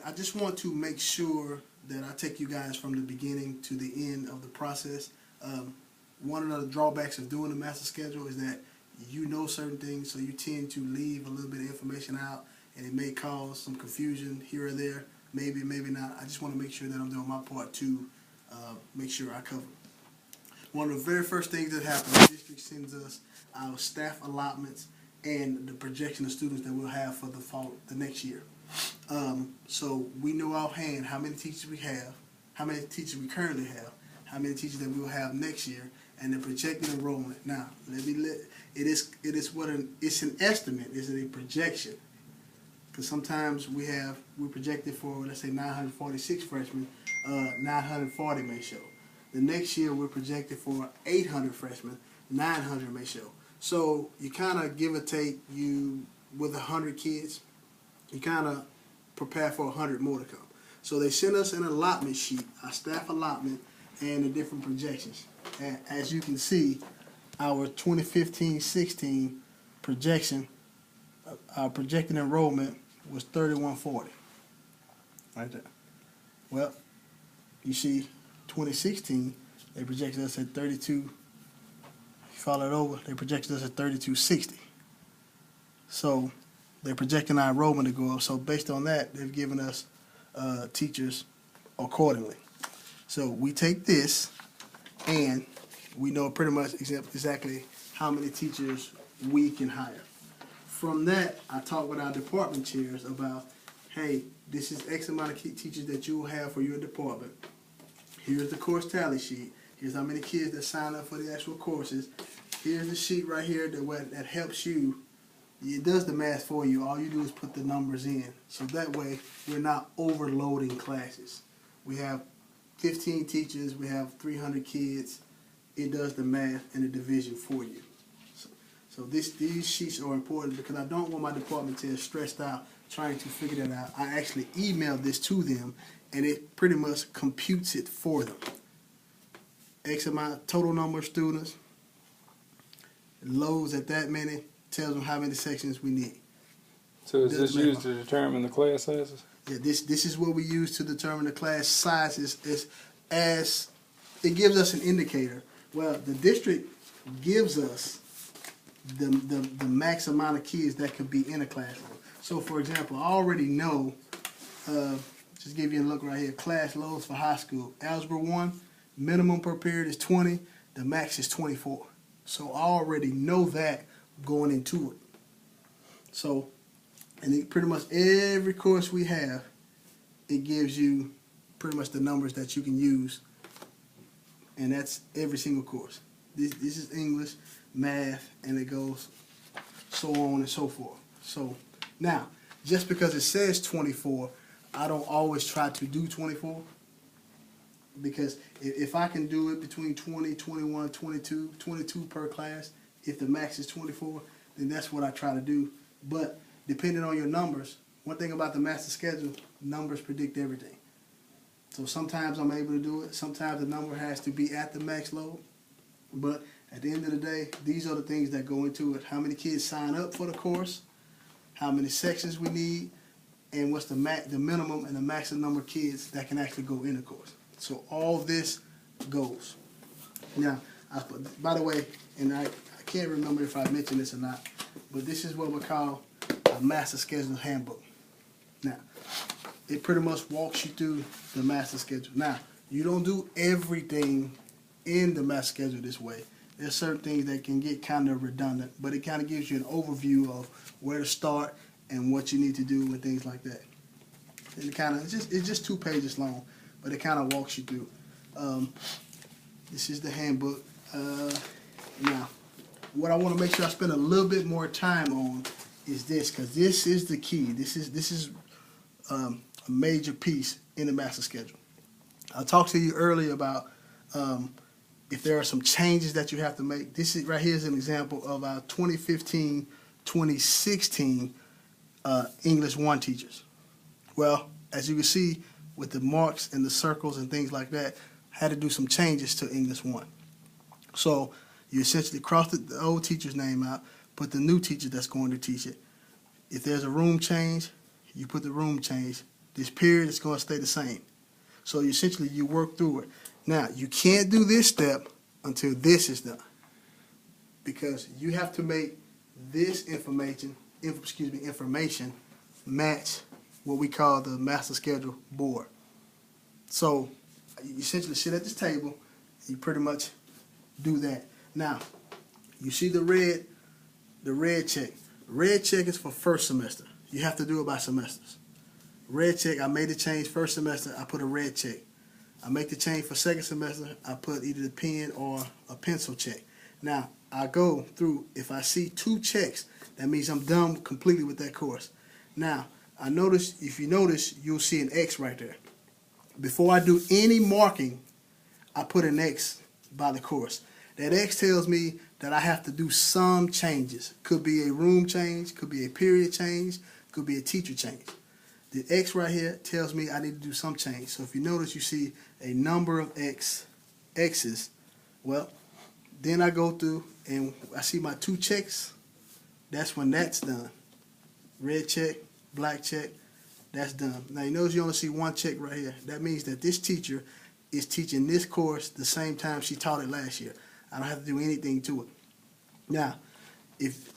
I just want to make sure that I take you guys from the beginning to the end of the process. One of the drawbacks of doing a master schedule is that you know certain things, so you tend to leave a little bit of information out, and it may cause some confusion here or there. Maybe, maybe not. I just want to make sure that I'm doing my part to make sure I cover. One of the very first things that happens, the district sends us our staff allotments and the projection of students that we'll have for the next year. So we know offhand how many teachers we have, how many teachers we currently have, how many teachers that we will have next year, and the projected enrollment. Now, it's an estimate. It's a projection, because sometimes we're projected for, let's say, 946 freshmen. 940 may show. The next year we're projected for 800 freshmen. 900 may show. So you kind of give or take, you with 100 kids, you kind of prepare for 100 more to come. So they send us an allotment sheet, a staff allotment, and the different projections. And as you can see, our 2015-16 projection, our projected enrollment was 3140. Right there. Well, you see, 2016, they projected us at 32. If you follow it over, they projected us at 3260. So they're projecting our enrollment to go up. So based on that, they've given us teachers accordingly. So we take this, and we know pretty much exactly how many teachers we can hire. From that, I talk with our department chairs about, hey, this is X amount of teachers that you will have for your department. Here's the course tally sheet. Here's how many kids that sign up for the actual courses. Here's the sheet right here that helps you. It does the math for you. All you do is put the numbers in. So that way, we're not overloading classes. We have 15 teachers. We have 300 kids. It does the math and the division for you. So these sheets are important because I don't want my department to get stressed out trying to figure that out. I actually emailed this to them, and it pretty much computes it for them. X amount, total number of students, loads at that many, tells them how many sections we need. So is this used to determine the class sizes? Yeah, this is what we use to determine the class sizes. As it gives us an indicator. Well, the district gives us the max amount of kids that could be in a classroom. So, for example, I already know, just give you a look right here, class loads for high school. Algebra 1, minimum per period is 20, the max is 24. So I already know that going into it. So, and pretty much every course we have, it gives you pretty much the numbers that you can use, and that's every single course. This is English, math, and it goes so on and so forth. So now, just because it says 24, I don't always try to do 24, because if I can do it between 20, 21, 22 per class, if the max is 24, then that's what I try to do. But depending on your numbers, one thing about the master schedule, numbers predict everything. So sometimes I'm able to do it. Sometimes the number has to be at the max load. But at the end of the day, these are the things that go into it. How many kids sign up for the course, how many sections we need, and what's the minimum and the maximum number of kids that can actually go in the course. So all this goes. Now, by the way, and I can't remember if I mentioned this or not, but this is what we call a master schedule handbook. Now, it pretty much walks you through the master schedule. Now, you don't do everything in the master schedule this way. There's certain things that can get kind of redundant, but it kind of gives you an overview of where to start and what you need to do and things like that. And it's just 2 pages long, but it kind of walks you through. This is the handbook. Now, what I want to make sure I spend a little bit more time on is this, because this is the key. This is a major piece in the master schedule. I talked to you earlier about if there are some changes that you have to make. This is right here is an example of our 2015-2016 English 1 teachers. Well, as you can see, with the marks and the circles and things like that, I had to do some changes to English 1. So you essentially cross the old teacher's name out, put the new teacher that's going to teach it. If there's a room change, you put the room change this period is going to stay the same. So essentially you work through it. Now, you can't do this step until this is done, because you have to make this information match what we call the master schedule board. So you essentially sit at this table, you pretty much do that. Now, you see the red check. Red check is for first semester. You have to do it by semesters. Red check, I made the change first semester, I put a red check. I make the change for second semester, I put either the pen or a pencil check. Now, I go through, if I see 2 checks, that means I'm done completely with that course. Now, if you notice, you'll see an X right there. Before I do any marking, I put an X by the course. That X tells me that I have to do some changes. Could be a room change, could be a period change, could be a teacher change. The X right here tells me I need to do some change. So if you notice, you see a number of X's. Well, then I go through and I see my 2 checks. That's when that's done. Red check, black check, that's done. Now you notice you only see 1 check right here. That means that this teacher is teaching this course the same time she taught it last year. I don't have to do anything to it. Now, if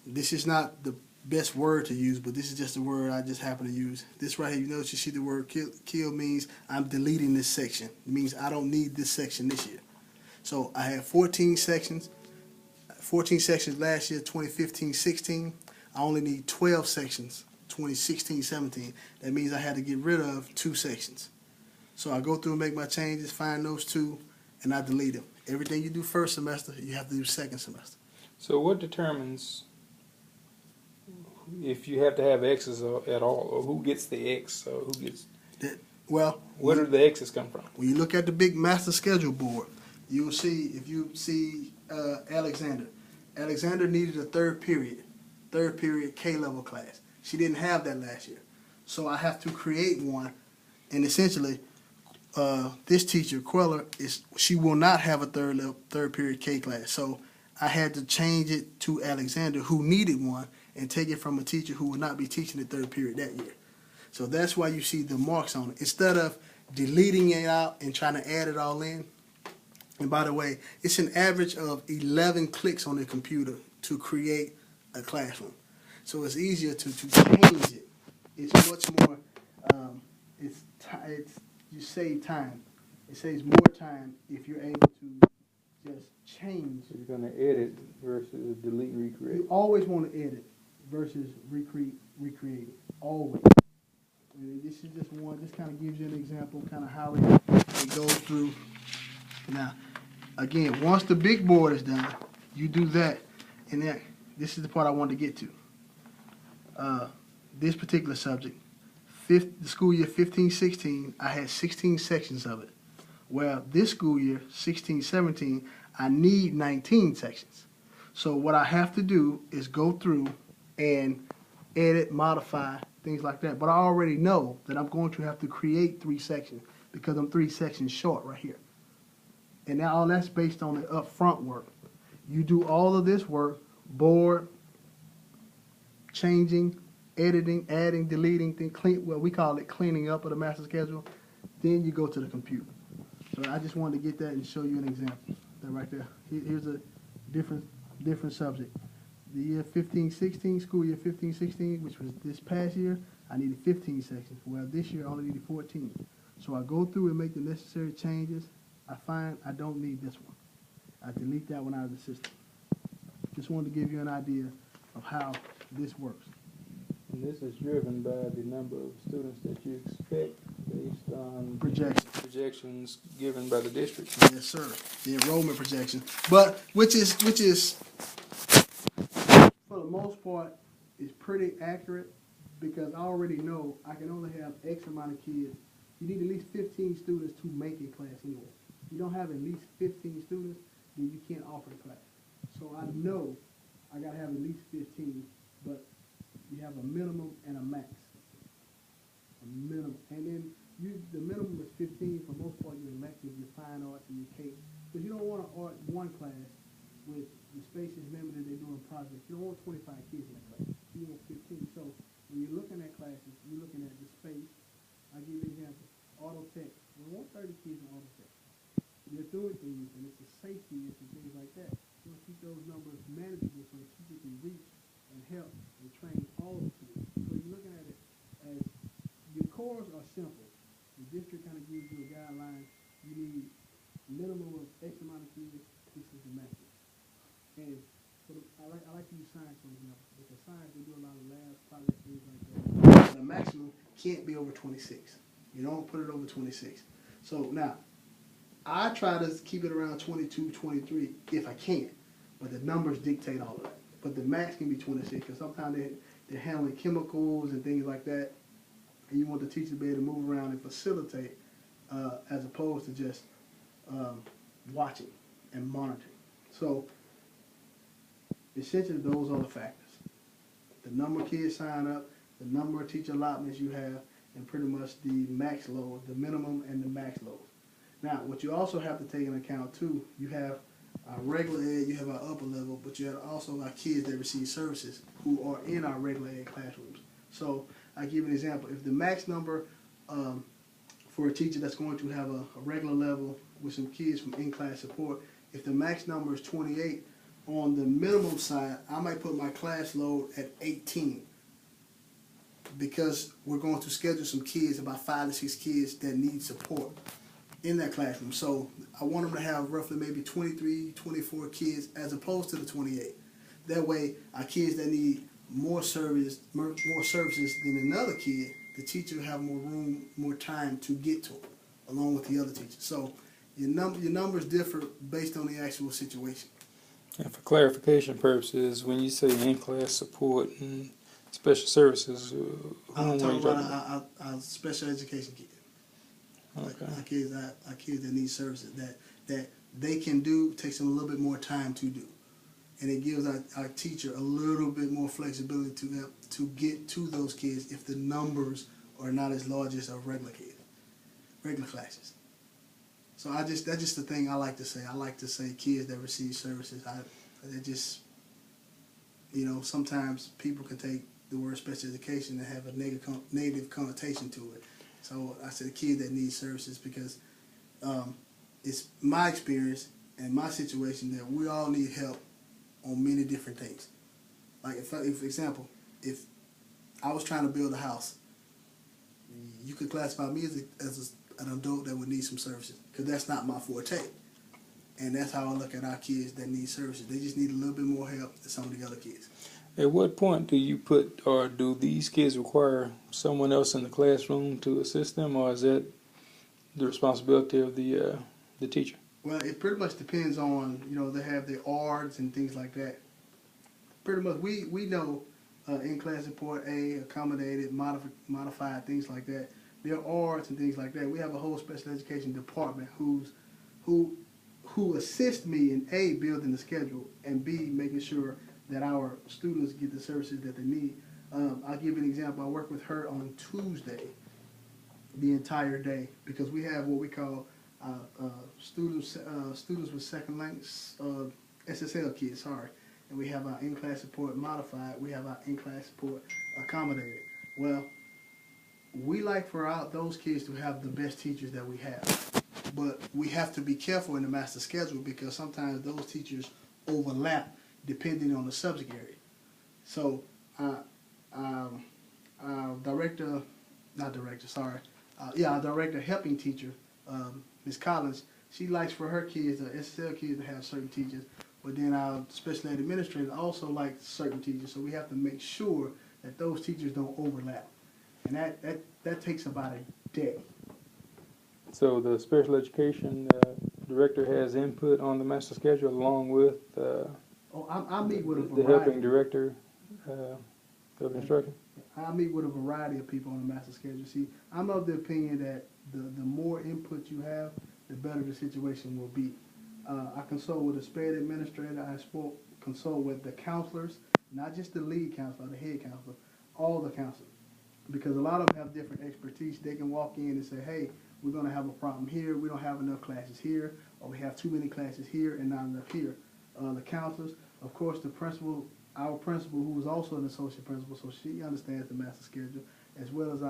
this is not the best word to use, but this is just a word I just happen to use. This right here, you notice you see the word kill means I'm deleting this section. It means I don't need this section this year. So I had 14 sections last year, 2015-16. I only need 12 sections, 2016-17. That means I had to get rid of 2 sections. So I go through and make my changes, find those 2, and I delete them. Everything you do first semester, you have to do second semester. So what determines if you have to have X's at all, or who gets the X, or who gets that? Well, where do the X's come from? When you look at the big master schedule board, you'll see, if you see Alexander needed a third period K-level class. She didn't have that last year. So I have to create one, and essentially this teacher, Queller, she will not have a third period K class. So I had to change it to Alexander, who needed one, and take it from a teacher who would not be teaching the third period that year. So that's why you see the marks on it. Instead of deleting it out and trying to add it all in. And by the way, it's an average of 11 clicks on the computer to create a classroom. So it's easier to change it. It's much more, you save time. It saves more time if you're able to just change. So you're going to edit versus delete and recreate. You always want to edit versus recreate it. Always. And this is just one. This kind of gives you an example, kind of how it goes through. Now, again, once the big board is done, you do that, and then this is the part I wanted to get to. This particular subject, the school year 15-16, I had 16 sections of it. Well, this school year, 16-17, I need 19 sections. So what I have to do is go through and edit, modify, things like that. But I already know that I'm going to have to create 3 sections because I'm 3 sections short right here. And now all that's based on the upfront work. You do all of this work, board, changing, editing, adding, deleting, we call it cleaning up of the master schedule. Then you go to the computer. So I just wanted to get that and show you an example. That right there. Here's a different subject. The year 15-16, school year 15-16, which was this past year, I needed 15 sections. Well, this year I only needed 14. So I go through and make the necessary changes. I find I don't need this one. I delete that one out of the system. Just wanted to give you an idea of how this works. And this is driven by the number of students that you expect based on projections given by the district. Yes, sir. The enrollment projection, but which is for the most part is pretty accurate because I already know I can only have X amount of kids. You need at least 15 students to make a class anyway. If you don't have at least 15 students, then you can't offer the class. So I know I got to have at least 15, but you have a minimum and a max. A minimum. And then the minimum is 15 for most part, your electives, your fine arts, and your K. Because you don't want an art 1 class with the space is limited, they're doing projects. You don't want 25 kids in that class. You want 15. So when you're looking at classes, you're looking at the space, simple. The district kind of gives you a guideline. You need minimum of X amount of kids. This is the maximum. And I like to use science for example, because science they do a lot of labs, projects, things like that. The maximum can't be over 26. You don't put it over 26. So now, I try to keep it around 22, 23 if I can, but the numbers dictate all of that. But the max can be 26 because sometimes they're handling chemicals and things like that, and you want the teacher to be able to move around and facilitate as opposed to just watching and monitoring. So essentially those are the factors. The number of kids sign up, the number of teacher allotments you have, and pretty much the max load, the minimum and the max load. Now, what you also have to take into account too, you have our regular ed, you have our upper level, but you have also our kids that receive services who are in our regular ed classrooms. So I give you an example. If the max number for a teacher that's going to have a regular level with some kids from in-class support, if the max number is 28, on the minimum side, I might put my class load at 18 because we're going to schedule some kids, about 5 to 6 kids that need support in that classroom. So I want them to have roughly maybe 23, 24 kids as opposed to the 28. That way, our kids that need more services than another kid, the teacher will have more room, more time to get to them, along with the other teachers. So your numbers differ based on the actual situation. And for clarification purposes, when you say in-class support and special services, I'm talking about our special education kids. Okay. Our kids that need services that they can do, takes them a little bit more time to do. And it gives our teacher a little bit more flexibility to get to those kids if the numbers are not as large as our regular kids, regular classes. So that's just the thing I like to say. I like to say kids that receive services. They just, sometimes people can take the word special education and have a negative connotation to it. So I said kids that need services because it's my experience and my situation that we all need help on many different things. Like for example, if I was trying to build a house, you could classify me as an adult that would need some services because that's not my forte. And that's how I look at our kids that need services. They just need a little bit more help than some of the other kids. At what point do you put, or do these kids require someone else in the classroom to assist them, or is that the responsibility of the teacher? Well, it pretty much depends on, they have their ARDs and things like that. Pretty much, we know in-class support, accommodated, modified, things like that. There are ARDs and things like that. We have a whole special education department who assist me in A, building the schedule, and B, making sure that our students get the services that they need. I'll give you an example. I work with her on Tuesday the entire day because we have what we call students with second language, SSL kids, sorry. And we have our in-class support modified. We have our in-class support accommodated. Well, we like for those kids to have the best teachers that we have. But we have to be careful in the master schedule because sometimes those teachers overlap depending on the subject area. So our director helping teacher, Ms. Collins, she likes for her kids, the SSL kids, to have certain teachers, but then our special ed administrator also likes certain teachers, so we have to make sure that those teachers don't overlap. And that takes about a day. So the special education director has input on the master schedule along with I meet with a variety. The helping director of instruction? I meet with a variety of people on the master schedule. See, I'm of the opinion that the more input you have, the better the situation will be. I consult with the SPED administrator. I consult with the counselors, not just the lead counselor, the head counselor, all the counselors. Because a lot of them have different expertise. They can walk in and say, hey, we're going to have a problem here. We don't have enough classes here, or we have too many classes here and not enough here. The counselors, of course, the principal, our principal, who is also an associate principal, so she understands the master schedule, as well as our